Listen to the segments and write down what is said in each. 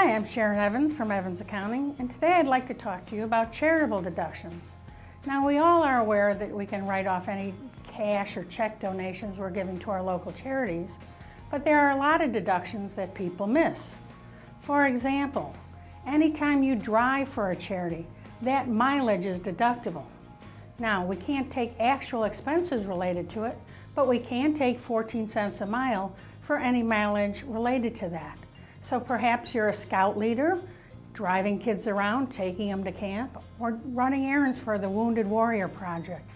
Hi, I'm Sharon Evans from Evans Accounting, and today I'd like to talk to you about charitable deductions. Now, we all are aware that we can write off any cash or check donations we're giving to our local charities, but there are a lot of deductions that people miss. For example, anytime you drive for a charity, that mileage is deductible. Now, we can't take actual expenses related to it, but we can take 14 cents a mile for any mileage related to that. So perhaps you're a scout leader, driving kids around, taking them to camp, or running errands for the Wounded Warrior Project.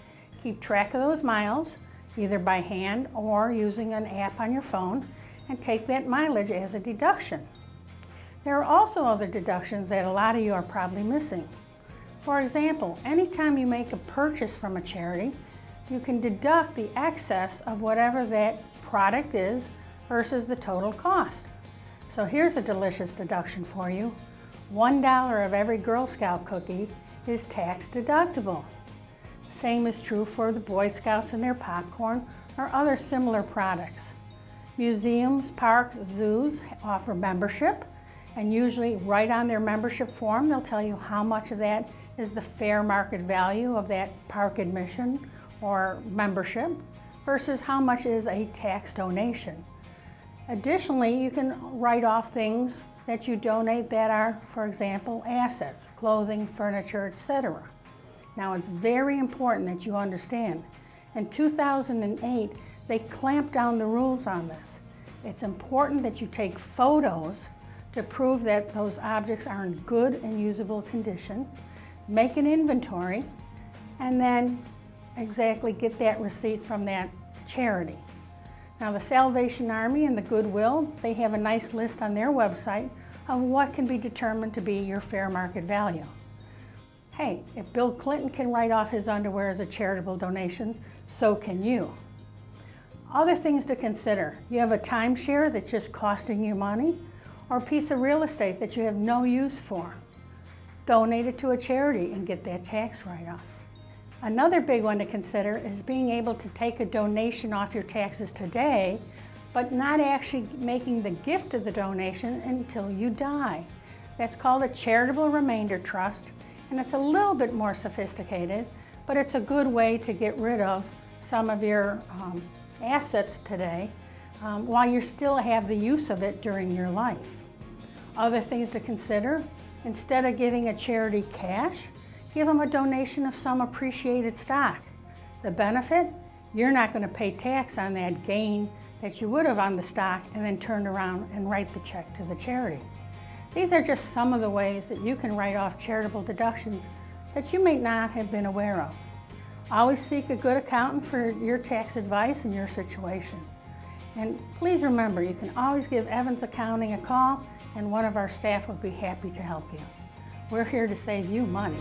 Keep track of those miles, either by hand or using an app on your phone, and take that mileage as a deduction. There are also other deductions that a lot of you are probably missing. For example, anytime you make a purchase from a charity, you can deduct the excess of whatever that product is versus the total cost. So here's a delicious deduction for you. $1 of every Girl Scout cookie is tax deductible. Same is true for the Boy Scouts and their popcorn or other similar products. Museums, parks, zoos offer membership, and usually right on their membership form they'll tell you how much of that is the fair market value of that park admission or membership versus how much is a tax donation. Additionally, you can write off things that you donate that are, for example, assets, clothing, furniture, etc. Now, it's very important that you understand. In 2008, they clamped down the rules on this. It's important that you take photos to prove that those objects are in good and usable condition, make an inventory, and then exactly get that receipt from that charity. Now, the Salvation Army and the Goodwill, they have a nice list on their website of what can be determined to be your fair market value. Hey, if Bill Clinton can write off his underwear as a charitable donation, so can you. Other things to consider. You have a timeshare that's just costing you money, or a piece of real estate that you have no use for. Donate it to a charity and get that tax write-off. Another big one to consider is being able to take a donation off your taxes today, but not actually making the gift of the donation until you die. That's called a charitable remainder trust, and it's a little bit more sophisticated, but it's a good way to get rid of some of your assets today while you still have the use of it during your life. Other things to consider, instead of giving a charity cash, give them a donation of some appreciated stock. The benefit, you're not going to pay tax on that gain that you would have on the stock and then turn around and write the check to the charity. These are just some of the ways that you can write off charitable deductions that you may not have been aware of. Always seek a good accountant for your tax advice in your situation. And please remember, you can always give Evans Accounting a call and one of our staff will be happy to help you. We're here to save you money.